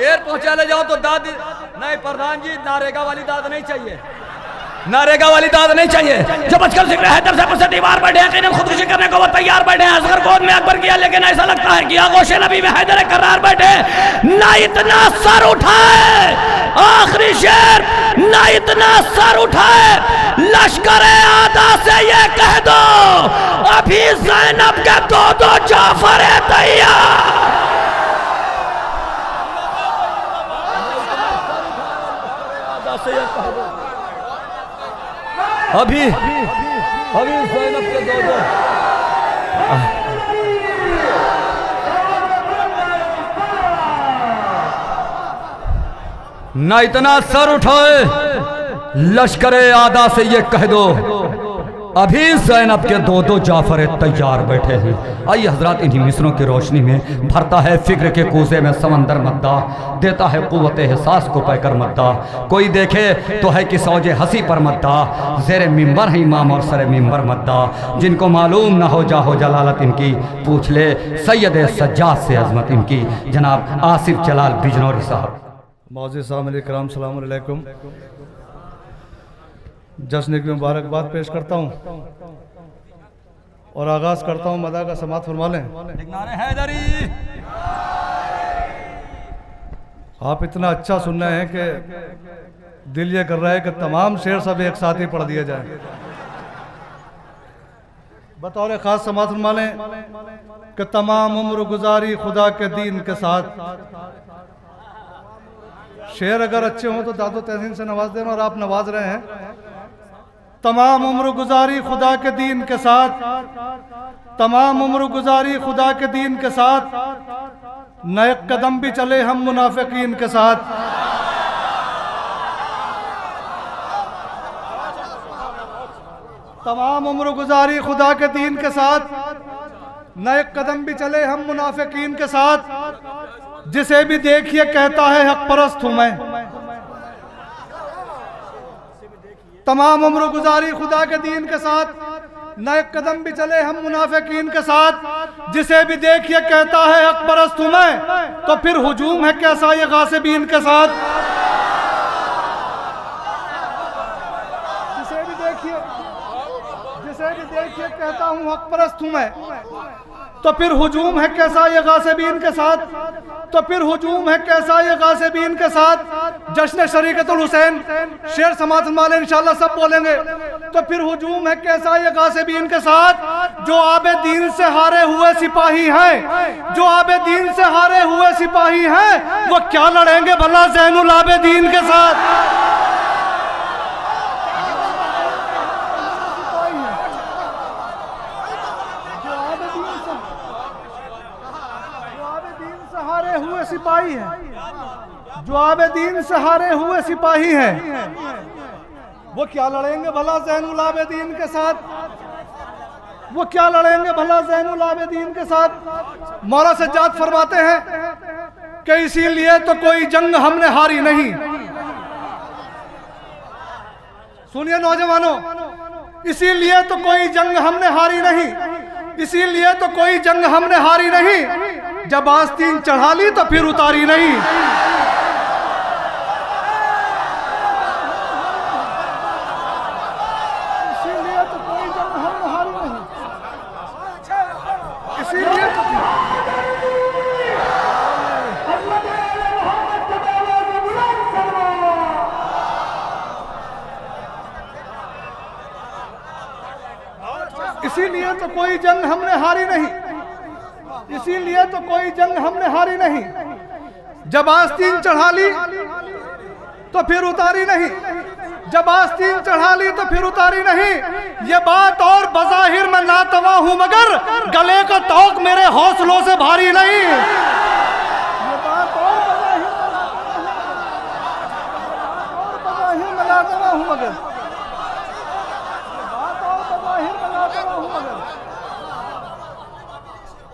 शेर पहुंचा ले जाओ तो दाद नहीं। प्रधान जी नारेगा वाली दाद नहीं चाहिए, नारेगा वाली दाद नहीं चाहिए। जो बचकर जिक्र हैदर से पसे दीवार बैठे हैं, खुदकुशी करने को वो तैयार बैठे हैं। असगर गोद में अकबर किया, लेकिन ऐसा लगता है कि आगोश नबी में हैदर करार बैठे। ना इतना सर उठाए, आखिरी शेर, ना इतना सर उठाए, लश्कर आदा से ये कह दो अभी ज़ैनब के दो जाफर है तैयार। अभी ज़ैनब के दो ना इतना सर उठाए, लश्करे आदा से ये कह दो अभी ज़ैनब के दो जाफर तैयार बैठे हैं। आइए हजरात, इन्हीं मिसरों की रोशनी में भरता है फिक्र के कूजे में समंदर मद्दा, देता है कुव्वत एहसास को पैकर मद्दा। कोई देखे तो है कि सौजे हंसी पर मद्दा, ज़ेरे मिंबर है इमाम और सरे मिंबर मद्दा। जिनको मालूम ना हो जाहो जलालत इनकी, पूछ ले सैयद सज्जाद से अजमत इनकी। जनाब आसिफ जलाल बिजनौरी साहब। मौजूद सामने कराम सलाम अलैकुम। जश्न की मुबारकबाद पेश करता हूँ और आगाज़ करता हूँ मदा का समात फरमा लें। आप इतना अच्छा सुन रहे हैं कि दिल ये कर रहा है कि तमाम शेर सब एक साथ ही पढ़ दिए जाए। बतौर ख़ास समात फरमा लें कि तमाम उम्र गुजारी खुदा के दीन के साथ। शेर अगर अच्छे हों तो दादो तहसीन से नवाज देना, और आप नवाज रहे हैं। तमाम उम्र गुजारी खुदा के दीन के साथ, तमाम उम्र गुजारी खुदा के दीन के साथ, नए कदम भी चले हम मुनाफिकीन के साथ। तमाम उम्र गुजारी खुदा के दीन के साथ, नए कदम भी चले हम मुनाफिकीन के साथ। जिसे भी देखिए कहता है हक परस्त हूं मैं। तमाम उम्र गुजारी खुदा के दीन के साथ, नए कदम भी चले हम मुनाफिकीन के साथ। जिसे भी देखिए कहता है हक परस्त हूं मैं, तो फिर हुजूम है कैसा ये गासिबीन के साथ। जिसे भी देखिए कहता हूं हक परस्त हूं मैं, तो फिर हुजूम है कैसा ये गासिबीन के साथ। तो फिर हुजूम है कैसा ये गासिबीन के साथ। जश्न शरीकतुल हुसैन शेर समात माले इंशाल्लाह सब बोलेंगे। तो फिर हुजूम है कैसा ये गासिबीन के साथ। जो आबे दीन से हारे हुए सिपाही हैं, जो आबे दीन से हारे हुए सिपाही हैं, वो क्या लड़ेंगे भला ज़ैनुल आबिदीन के साथ। सिपाही हैं, जो आबिदीन से हारे हुए सिपाही हैं, वो क्या लड़ेंगे भला ज़ैनुल आबिदीन के साथ। वो क्या लड़ेंगे भला ज़ैनुल आबिदीन के साथ। मौला सज्जाद फरमाते हैं कि इसीलिए तो कोई जंग हमने हारी नहीं। सुनिए नौजवानों, इसीलिए तो कोई जंग हमने हारी नहीं, इसीलिए तो कोई जंग हमने हारी नहीं। जब आस्तीन चढ़ा ली तो फिर उतारी नहीं। इसीलिए तो कोई जंग हमने हारी नहीं, इसीलिए तो इसीलिए तो कोई जंग हमने हारी नहीं, इसीलिए तो कोई जंग हमने हारी नहीं। जब आस्तीन चढ़ा ली तो फिर उतारी नहीं, जब आस्तीन चढ़ा ली तो फिर उतारी नहीं। ये बात और बज़ाहिर में नातवा हूं, मगर गले का तौक मेरे हौसलों से भारी नहीं। ये बात और बज़ाहिर में नातवा हूं, मगर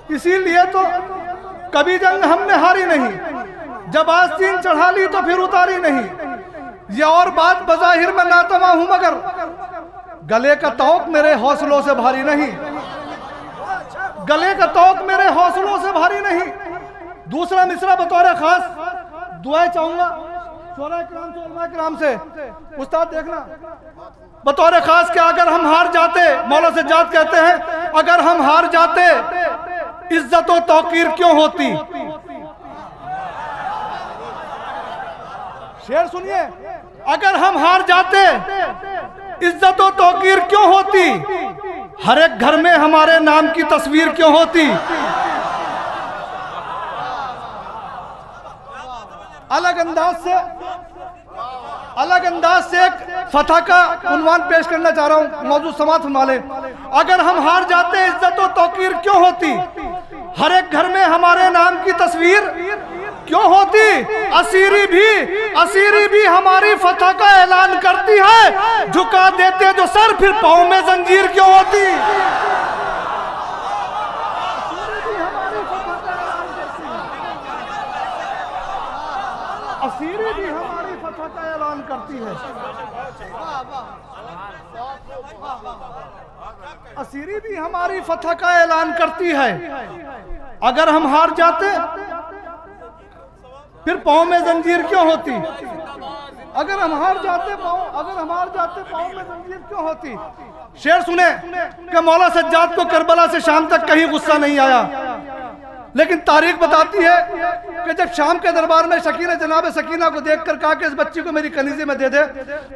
इसीलिए तो कभी जंग हमने हारी नहीं। जब आस्तीन चढ़ा ली तो फिर उतारी नहीं। ये और बात बज़ाहिर में नातवा हूं, मगर गले का तौक मेरे हौसलों से भारी नहीं। गले का तौक मेरे हौसलों से भारी नहीं। दूसरा मिसरा बतौर खास, दुआएं चाहूंगा शोरा किराम से, उलमा किराम से। उस्ताद देखना बतौर खास कि अगर हम हार जाते, मौला सज्जाद कहते हैं अगर हम हार जाते इज्जत और तौकीर क्यों होती। शेर सुनिए, अगर हम हार जाते इज्जत और तौकीर क्यों होती, हर एक घर में हमारे नाम की तस्वीर क्यों होती। अलग अंदाज से एक फतह का उन्वान पेश करना चाह रहा हूं, मौजूद समात फरमा लें। अगर हम हार जाते इज्जत और तौकीर क्यों होती, हर एक घर में हमारे नाम की तस्वीर क्यों होती। असीरी भी हमारी फतह का ऐलान करती है, झुका देते जो सर फिर पांव में जंजीर क्यों होती। असीरी भी हमारी फतह का ऐलान करती है, असीरी भी हमारी फतह का ऐलान करती है। अगर हम हार जाते फिर पांव में जंजीर क्यों होती। अगर हम हार जाते पांव में जंजीर क्यों होती। शेर सुने कि मौला सज्जाद को करबला से शाम तक कहीं गुस्सा नहीं आया, लेकिन तारीख बताती है कि जब शाम के दरबार में शकीना जनाब सकीना को देखकर कहा कि इस बच्ची को मेरी कनीजे में दे दे,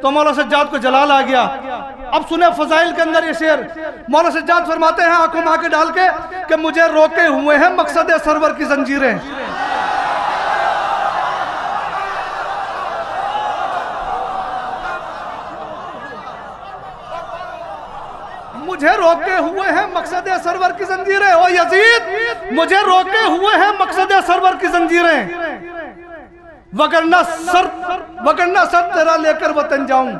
तो मौला सज्जाद को जलाल आ गया। अब सुने फजाइल के अंदर ये शेर, मौला सज्जाद फरमाते हैं आंखों में आंखें डाल के कि मुझे रोके हुए हैं मकसद सरवर की जंजीरें। मुझे रोके हुए हैं मकसद सरवर की जंजीरें, ओ यजीद मुझे रोके हुए हैं मकसद सरवर की जंजीरें। वगरना सर तेरा लेकर वतन जाऊं,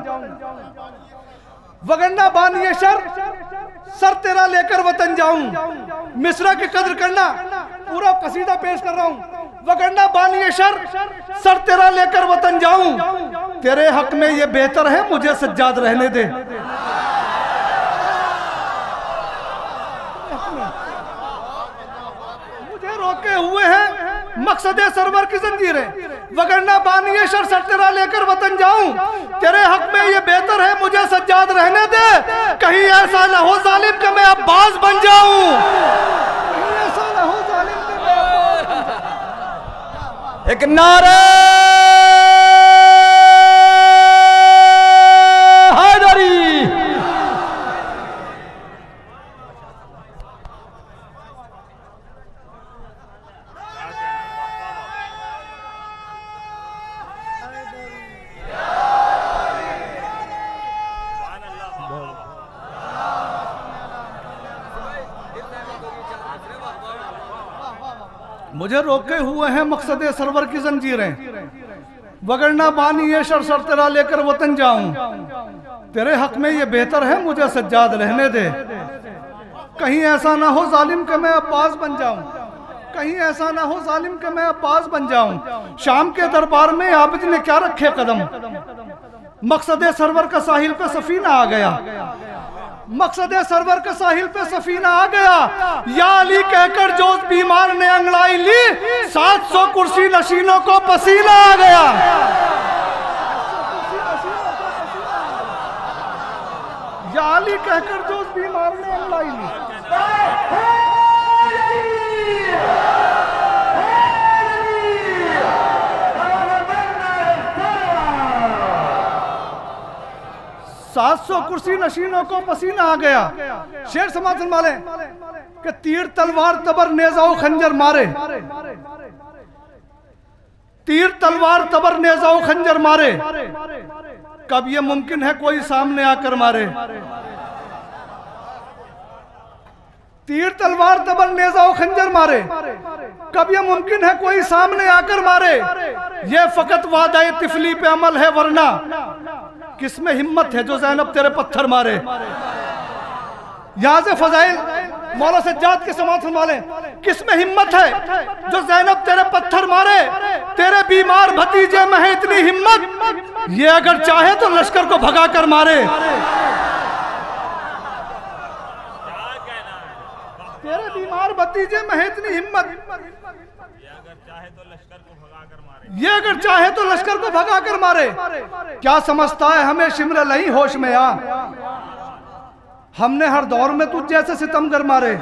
वगरना बानिए सर तेरा लेकर वतन जाऊं। मिसरा की कदर करना, पूरा कसीदा पेश कर रहा हूं। वगरना बानिए सर तेरा लेकर वतन जाऊं, तेरे हक में ये बेहतर है मुझे सज्जाद रहने दे। रोके हुए हैं मकसद सरवर की जंजीरें, वगरना बानिए सर तेरा लेकर वतन जाऊं, तेरे हक में ये बेहतर है मुझे सज्जाद रहने दे। कहीं ऐसा न हो जालिम कि मैं अब्बास बन जाऊं, कहीं ऐसा न हो जालिम कि मैं अब्बास बन जाऊं। एक नारा हैदरी। मुझे रोके हुए हैं मकसद सरवर की जंजीरें, वगरना बानिए सर तेरा लेकर वतन जाऊं, तेरे हक में ये बेहतर है मुझे सज्जाद रहने दे। कहीं ऐसा ना हो जालिम कि मैं अब्बास बन जाऊं, कहीं ऐसा ना हो जालिम कि मैं अब्बास बन जाऊं। शाम के दरबार में आबिद ने क्या रखे कदम, मकसद सरवर का साहिल पे सफीना आ गया, मकसद सरवर के साहिल पे सफीना आ गया। या अली कहकर जो उस बीमार ने अंगड़ाई ली, 700 कुर्सी नशीनों को पसीना आ गया। या अली कहकर जो उस बीमार ने अंगड़ाई ली। 700 कुर्सी नशीनों को पसीना आ गया। शेर समाज वाले कि तीर तलवार तबर नेजाओ खंजर मारे, तीर तलवार तबर नेजाओ खंजर मारे, कब ये मुमकिन है कोई सामने आकर मारे। तीर तलवार तबर नेजाओ खंजर मारे, कब ये मुमकिन है कोई सामने आकर मारे। ये फकत वादा तिफली पे अमल है, वरना किसमें हिम्मत है जो ज़ैनब तेरे पत्थर मारे। यहां से फजाइल मौला सज्जाद के समात वाले, किसमें हिम्मत है जो ज़ैनब तेरे पत्थर मारे। तेरे बीमार भतीजे में है इतनी हिम्मत, ये अगर चाहे तो लश्कर को भगा कर मारे। तेरे बीमार भतीजे में है इतनी हिम्मत, ये अगर चाहे तो लश्कर को भगा कर मारे। ये अगर चाहे तो लश्कर को भगा कर मारे। क्या समझता है हमें शिमर लई होश में आ, हमने हर दौर में तुझ जैसे सितमगर मारे।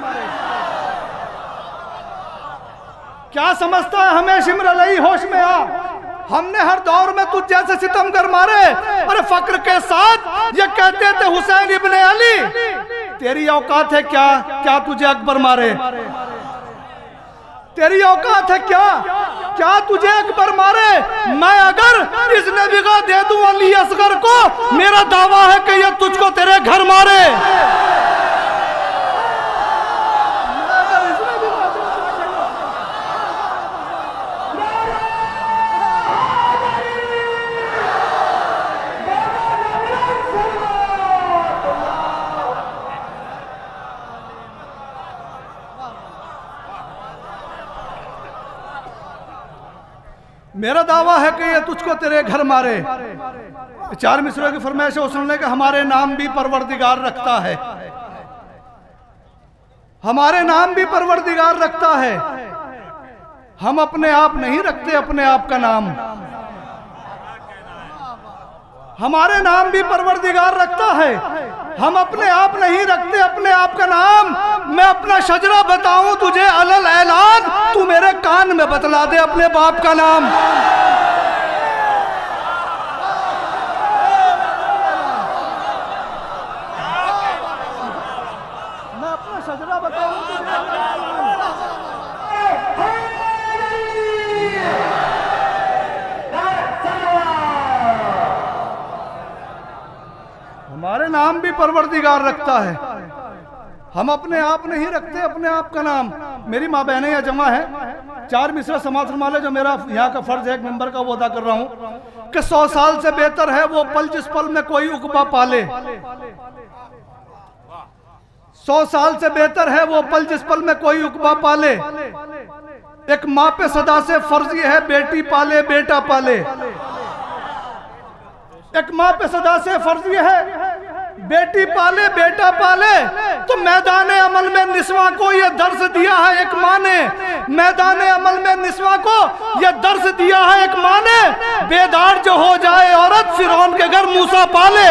क्या समझता है हमें शिमर लई होश में आ, हमने हर दौर में तुझ जैसे सितमगर मारे। अरे फक्र के साथ ये कहते थे हुसैन इब्ने अली, तेरी औकात है क्या, क्या तुझे अकबर मारे। तेरी औकात है क्या, क्या तुझे अकबर मारे। मैं अगर इस नबिगा दे दूं अली असगर को, मेरा दावा है कि ये तुझको तेरे घर मारे। मेरा दावा है कि ये तुझको तेरे घर मारे। चार मिसरों की फरमाइश है सुनने के, हमारे नाम भी परवरदिगार रखता है, हमारे नाम भी परवरदिगार रखता है। हम अपने आप नहीं रखते अपने आप का नाम, हमारे नाम भी परवरदिगार रखता है। हम अपने आप नहीं रखते अपने आप का नाम। मैं अपना शजरा बताऊं तुझे अलल ऐलान, तू मेरे कान में बतला दे अपने बाप का नाम। मैं अपना शजरा बताऊं हमारे नाम भी परवरदिगार रखता है। हम अपने आप नहीं रखते अपने आप का नाम। मेरी माँ बहनें यहाँ जमा है, चार मिसरा समाज फरमा ले, जो मेरा यहाँ का फर्ज है एक मेंबर का वो अदा कर रहा हूँ कि 100 साल से बेहतर है वो पल जिस पल में कोई उकबा पाले। 100 साल से बेहतर है वो पल जिस पल में कोई उकबा पाले। एक माँ पे सदा से फर्ज ये है बेटी पाले बेटा पाले। एक माँ पे सदा से फर्ज ये है बेटी पाले बेटा पाले। तो मैदान अमल में निस्वा को ये दर्स दिया है एक माँ ने, मैदान अमल में निस्वा को ये दर्स दिया है एक माँ ने। बेदार जो हो जाए औरत फिरौन के घर मूसा पाले।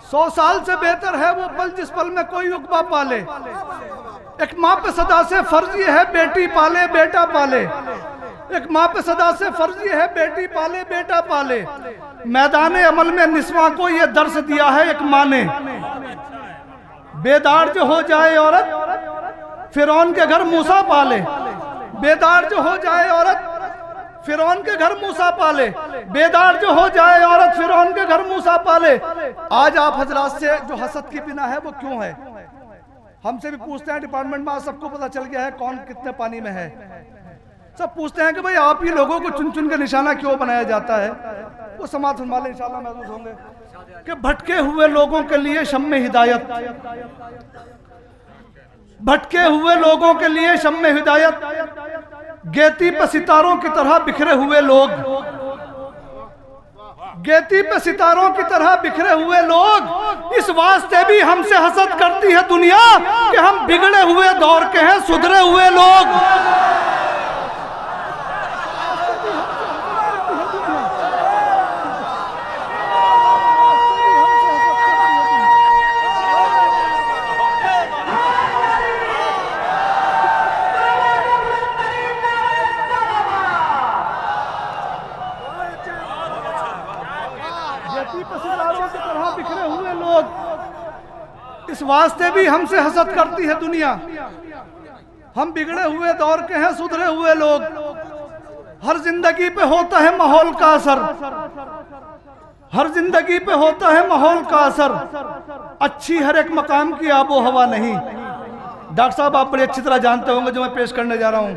सौ साल से बेहतर है वो पल जिस पल में कोई उकबा पाले। एक माँ पे सदा से फर्ज ये है बेटी पाले बेटा पाले। एक माँ पे सदा से फर्ज ये है बेटी पाले बेटा पाले। मैदान अमल में निस्वा को ये दर्स दिया है एक माँ ने। बेदार जो हो जाए औरत फिरौन के घर मूसा पाले। बेदार जो हो जाए औरत फिरौन के घर मूसा पाले। बेदार जो हो जाए औरत फिरौन के घर मूसा पाले। आज आप हजरात से जो हसद की बिना है वो क्यों है, हमसे भी पूछते हैं डिपार्टमेंट में। आज सबको पता चल गया है कौन कितने पानी में है। सब पूछते हैं कि भाई आप ही लोगों को चुन चुन के निशाना क्यों बनाया जाता है। वो समाज वाले इंशाल्लाह महसूस होंगे कि भटके हुए लोगों के लिए शम्मे हिदायत, भटके हुए लोगों के लिए शम्मे हिदायत। गेती पे सितारों की तरह बिखरे हुए लोग, गेती पे सितारों की तरह बिखरे हुए लोग। इस वास्ते भी हमसे हसद करती है दुनिया कि हम बिगड़े हुए दौर के हैं सुधरे हुए लोग। इस वास्ते भी हमसे हसद करती है दुनिया, हम बिगड़े हुए दौर के हैं सुधरे हुए लोग। हर जिंदगी पे होता है माहौल का असर, हर जिंदगी पे होता है माहौल का असर। अच्छी हर एक मकाम की आबो हवा नहीं। डॉक्टर साहब आप बड़ी अच्छी तरह जानते होंगे जो मैं पेश करने जा रहा हूँ।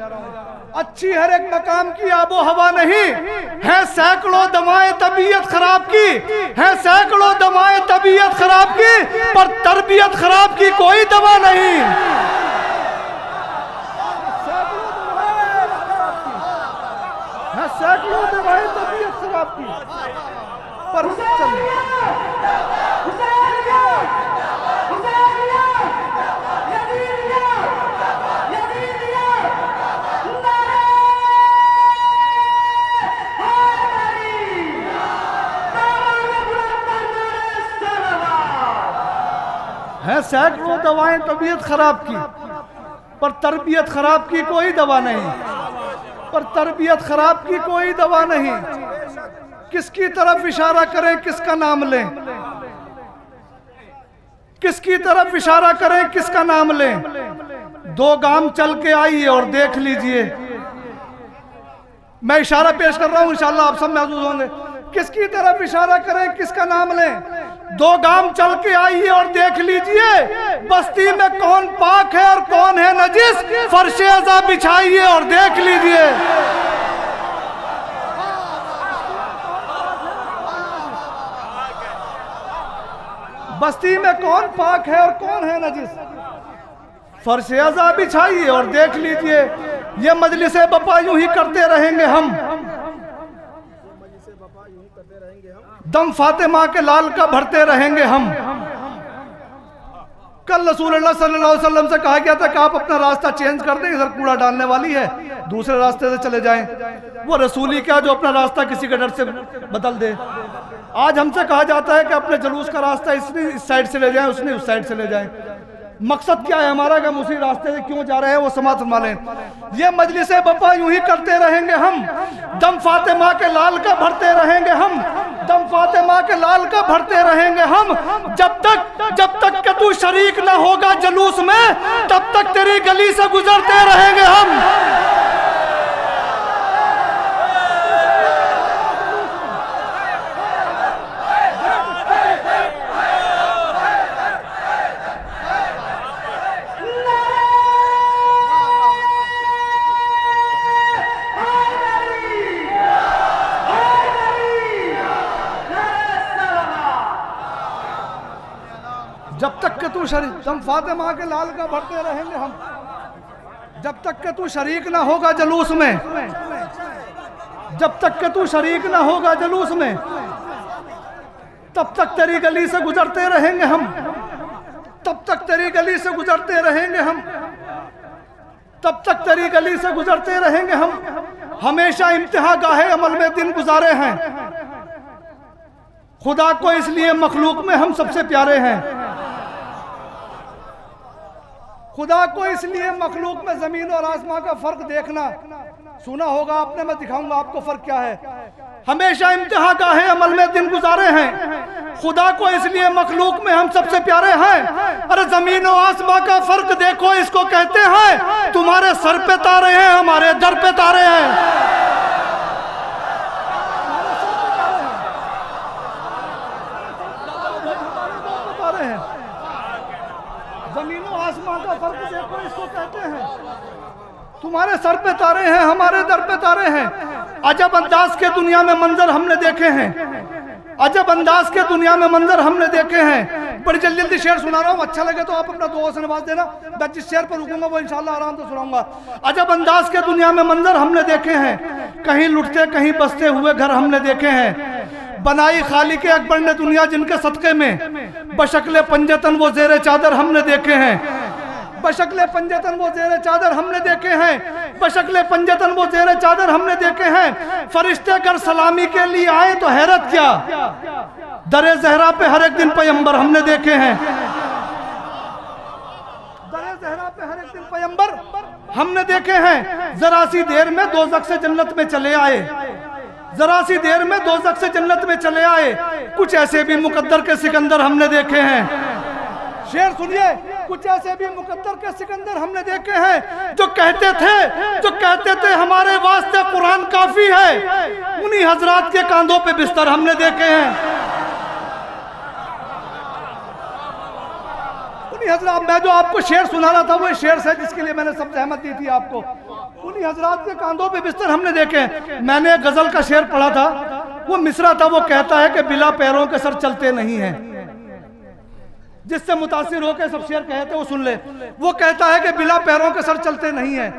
अच्छी हर एक मकाम की आबो हवा नहीं है, सैकड़ों दवाएं तबीयत खराब की है, सैकड़ों दवाएं तबीयत खराब की, पर तरबियत खराब की कोई दवा नहीं। सैकड़ों दवाएं तबीयत खराब की, पर है सैकड़ों दवाएं तबीयत खराब की, पर तरबियत खराब की कोई दवा नहीं, पर तरबियत खराब की कोई दवा नहीं। किसकी तरफ इशारा करें, किसका नाम लें, किसकी तरफ इशारा करें, किसका नाम लें। 2 गांव चल के आइए और देख लीजिए, मैं इशारा पेश कर रहा हूं, इंशाअल्लाह आप सब महसूस होंगे। किसकी तरफ इशारा करें, किसका नाम लें। 2 गांव चल के आइए और देख लीजिए, बस्ती में कौन पाक है और कौन है नजिस, फर्शे अज़ा बिछाइए और देख लीजिए। बस्ती में कौन पाक है और कौन है नजिस, फर्शे अज़ा बिछाइए और देख लीजिए। ये मजलिसे बपा यूं ही करते रहेंगे हम, दम फातिमा के लाल का भरते रहेंगे हम। कल रसूलुल्लाह सल्लल्लाहु अलैहि वसल्लम से कहा गया था कि आप अपना रास्ता चेंज कर दें, इधर कूड़ा डालने वाली है, दूसरे रास्ते से चले जाएं। वो रसूली क्या जो अपना रास्ता किसी के डर से बदल दे। आज हमसे कहा जाता है कि अपने जुलूस का रास्ता इसने इस साइड से ले जाएं, उसने उस साइड से ले जाएं। मकसद क्या है हमारा कि हम उसी रास्ते से क्यों जा रहे हैं, वो समाप्त फरमा लें। ये मजलिसे बपा यूं ही करते रहेंगे हम, दम फातिमा के लाल का भरते रहेंगे हम, दम फातिमा के लाल का भरते रहेंगे हम। जब तक कि तू शरीक ना होगा जुलूस में, तब तक तेरी गली से गुजरते रहेंगे हम। जब तक कि तू शरीक, दम फातिमा के लाल का भरते रहेंगे हम, जब तक कि तू शरीक ना होगा जुलूस में, जब तक कि तू शरीक ना होगा जुलूस में, तब तक तेरी गली से गुजरते रहेंगे हम, तब तक तेरी गली से गुजरते रहेंगे हम, तब तक तेरी गली से गुजरते रहेंगे हम। हमेशा इम्तिहा गाहे अमल में दिन गुजारे हैं, खुदा को इसलिए मखलूक में हम सबसे प्यारे हैं। खुदा को इसलिए मखलूक में जमीन और आसमां का फर्क देखना, सुना होगा आपने, मैं दिखाऊंगा आपको फर्क क्या है। हमेशा इम्तिहा गाहे अमल में दिन गुजारे हैं, खुदा को इसलिए मखलूक में हम सबसे प्यारे हैं। अरे जमीन और आसमां का फर्क देखो, इसको कहते हैं तुम्हारे सर पे तारे हैं, हमारे दर पे तारे हैं। जमीनों आसमां का फर्क देखो, इसको कहते हैं तुम्हारे सर पे तारे हैं, हमारे दर पे तारे हैं। अजब अंदाज के दुनिया में मंजर हमने देखे हैं, अजब अंदाज के दुनिया में मंजर हमने देखे हैं। बड़ी जल्दी जल्दी शेर सुना रहा हूँ, अच्छा लगे तो आप अपना दुआ से नवाज देना। मैं जिस शेर पर रुकूंगा वो इंशाल्लाह आराम से सुनाऊंगा। अजब अंदाज के दुनिया में मंजर हमने देखे हैं, कहीं लुटते कहीं बसते हुए घर हमने देखे हैं। बनाई खालिक अकबर ने दुनिया जिनके सदक़े में, बशक्ल पंजतन वो ज़ेरे चादर हमने देखे हैं, बशक्ल पंजतन वो ज़ेरे चादर हमने देखे हैं, बशक्ल पंजतन वो ज़ेरे चादर हमने देखे हैं। फरिश्ते अगर सलामी के लिए आए तो हैरत क्या, दरे ज़हरा पे हर एक दिन पैगंबर हमने देखे हैं, दरे ज़हरा पे हर एक दिन पैगंबर हमने देखे हैं। जरा सी देर में दोज़ख से जन्नत में चले आए, जरा सी देर में दोज़ख से जन्नत में चले आए। कुछ ऐसे भी मुकद्दर के सिकंदर हमने देखे हैं। शेर सुनिए, कुछ ऐसे भी मुकद्दर के सिकंदर हमने देखे हैं जो कहते थे हमारे वास्ते कुरान काफी है। उन्हीं हजरात के कांधों पे बिस्तर हमने देखे हैं। उन्हीं हजरात, मैं जो आपको शेर सुना रहा था वो शेर है जिसके लिए मैंने सब सहमत दी थी आपको। उन्हीं अपनी हजरात के कांधों पे बिस्तर हमने देखे हैं। मैंने एक गजल का शेर पढ़ा था, वो मिसरा था, वो कहता है कि बिला पैरों के सर चलते नहीं हैं। जिससे मुतासिर होकर सब शेर कहे थे वो सुन ले। वो कहता है कि बिला पैरों के सर चलते नहीं हैं।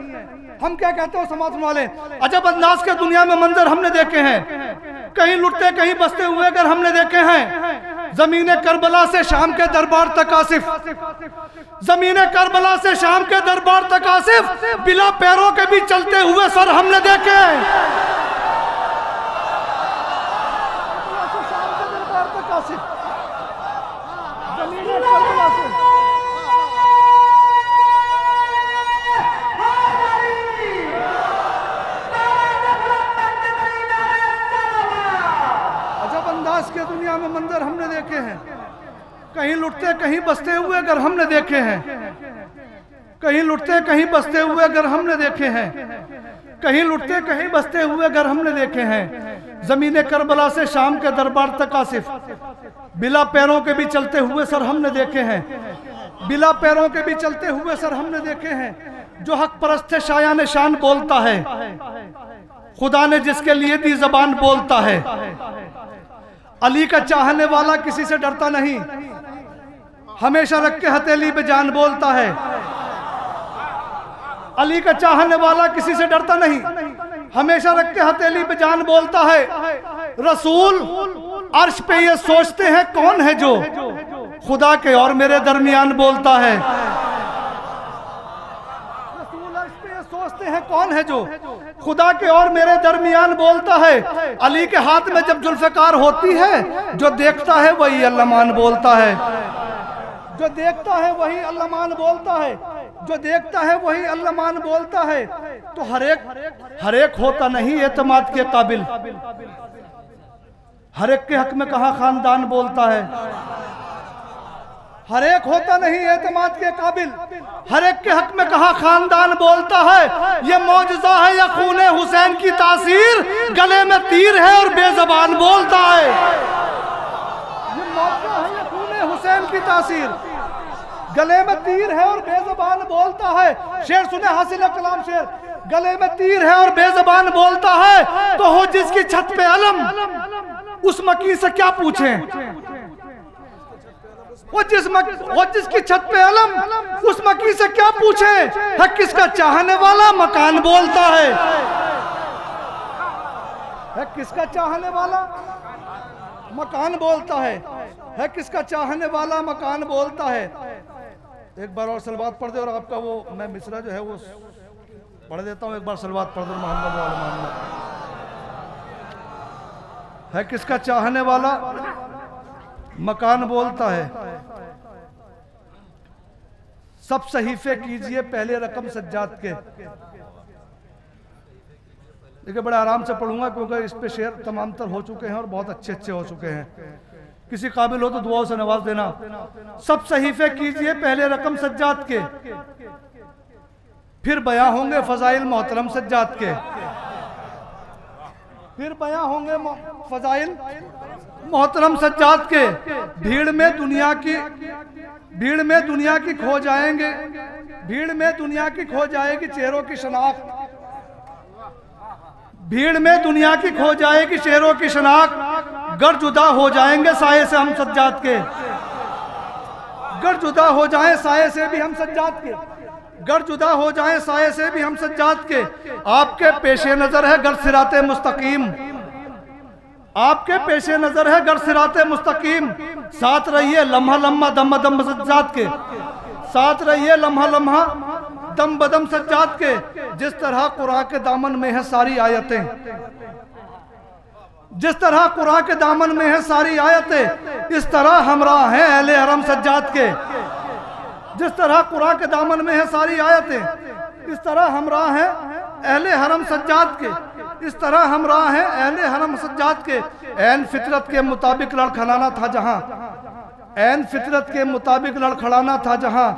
हम क्या कहते हो समाज वाले, अजब अंदाज के दुनिया में मंजर हमने देखे हैं, कहीं लुटते कहीं बसते हुए अगर हमने देखे हैं। जमीने करबला से शाम के दरबार तक आसिफ, जमीने करबला से शाम के दरबार तक आसिफ, बिला पैरों के भी चलते हुए सर हमने देखे हैं। शाम के दरबार तक आसिफ, जमीने करबला से के दुनिया में मंजर हमने देखे हैं, कहीं लुटते कहीं बसते हुए अगर हमने देखे हैं, कहीं लुटते कहीं बसते हुए अगर हमने देखे हैं, कहीं लुटते कहीं बसते हुए अगर हमने देखे हैं। जमीने करबला से शाम के दरबार तक आसिफ, बिला पैरों के भी चलते हुए सर हमने देखे हैं, बिला पैरों के भी चलते हुए सर हमने देखे हैं। जो हक परस्त है शायान शान बोलता है, खुदा ने जिसके लिए दी जबान बोलता है। अली का चाहने वाला किसी से डरता नहीं, हमेशा रख के हथेली पे जान बोलता है। अली का चाहने वाला किसी से डरता नहीं, हमेशा रख के हथेली पे जान बोलता है। रसूल अर्श पे ये सोचते हैं कौन है जो खुदा के और मेरे दरमियान बोलता है। रसूल अर्श पे ये सोचते हैं कौन है जो खुदा के और मेरे दरमियान बोलता है। अली के हाथ में जब जुल्फ़िकार होती है, जो देखता है वही अल्लामान बोलता है, जो देखता है वही अल्लामान बोलता है, जो देखता है वही अल्लामान बोलता है। तो हर एक होता नहीं एतमाद के काबिल, हर एक के हक में कहाँ खानदान बोलता है। हर एक होता नहीं एतमाद के काबिल, हर एक के हक में कहा खानदान बोलता है। ये मौजज़ा है या खूने हुसैन की तासीर, गले में तीर है और बेज़बान बोलता है। ये मौजज़ा है या खूने हुसैन की तासीर, गले में तीर है और बेज़बान बोलता है। शेर सुने हासिल कलाम शेर, गले में तीर है और बेज़बान बोलता है। तो हो जिसकी छत पे अलम, उस मकी से क्या पूछें। वो जिसकी छत पे अलम, उस मकी से क्या पूछे। है किसका चाहने वाला मकान बोलता है किसका चाहने वाला मकान बोलता है किसका चाहने वाला मकान बोलता है। एक बार और सलवात पढ़ दे, और आपका वो मैं मिसरा जो है वो पढ़ देता हूँ। एक बार सलवात पढ़ दो। मोहम्मद वाले मोहम्मद, है किसका चाहने वाला मकान बोलता है। सब सहीफे कीजिए पहले रकम सज्जाद के। देखिए बड़े आराम से पढ़ूंगा क्योंकि इस पे शेर तमाम तर हो चुके हैं और बहुत अच्छे अच्छे हो चुके हैं। किसी काबिल हो तो दुआओं से नवाज देना। सब सहीफे कीजिए पहले रकम सज्जाद के, फिर बयां होंगे फजाइल मोहतरम सज्जाद के, फिर बयां होंगे फजाइल मोहतरम सज्जाद के। भीड़ में दुनिया की खो जाएंगे, भीड़ में दुनिया की खो जाएगी चेहरों की शनाख्त, भीड़ में दुनिया की खो जाएगी चेहरों की शनाख्त। गर जुदा हो जाएंगे साये से हम सज्जाद के, गर जुदा हो जाएं साये से भी हम सज्जाद के, गर जुदा हो जाएं साये से भी हम सज्जाद के। आपके पेशे नजर है गर सिराते मुस्तकीम, आपके पेशे नजर है गर सिराते मुस्तकीम। साथ रहिए लम्हा लम्हा दम बदम सज्जाद के, साथ रहिए लम्हा लम्हा दम बदम सज्जाद के। जिस तरह कुरान के दामन में है सारी आयतें, जिस तरह कुरान के दामन में है सारी आयतें, इस तरह हमरा हैं अहले हरम सज्जाद के। जिस तरह कुरान के दामन में है सारी आयतें, इस तरह हमरा हैं अहले हरम सज्जाद के, इस तरह हमरा हैं अहले हरम सज्जाद के। ऐन फितरत के मुताबिक लड़खड़ाना था जहां, ऐन फितरत के मुताबिक लड़खड़ाना था जहां,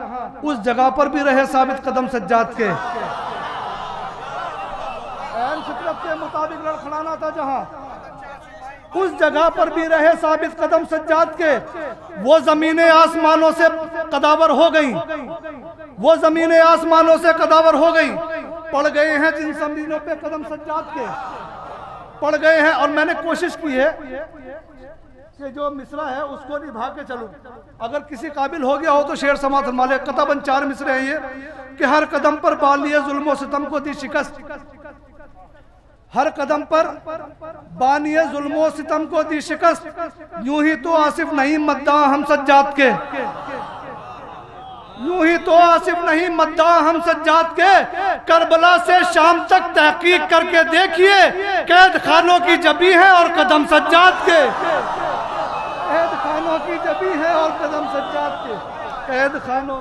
उस जगह पर भी रहे साबित कदम सज्जाद के। ऐन फितरत के मुताबिक लड़खड़ाना था जहां, उस जगह पर भी रहे साबित कदम सज्जाद के। वो जमीनें आसमानों से कदावर हो गई, वो जमीनें आसमानों से कदावर हो गई। पड़ गए हैं जिन ज़मीनों पे कदम सज्जाद के पड़ गए हैं। और मैंने कोशिश की है कि जो मिसरा है उसको निभा के चलूं। अगर किसी काबिल हो गया हो तो शेर समात फरमा ले। कतबन 4 मिसरे हैं ये कि हर कदम पर बाल लिए जुल्म सितम को दी शिकस्त, हर कदम पर बानिए जुल्म सितम को दी शिकस्त, यूं ही तो आसिफ नहीं मद्दा हम सज्जाद के, यूं ही तो आसिफ नहीं मद्दा हम सज्जाद के। करबला से शाम तक तहकीक करके देखिए, कैद खानों की जबी है और कदम सज्जाद के, कैद खानों की जबी है और कदम सज्जाद के, कैद खानों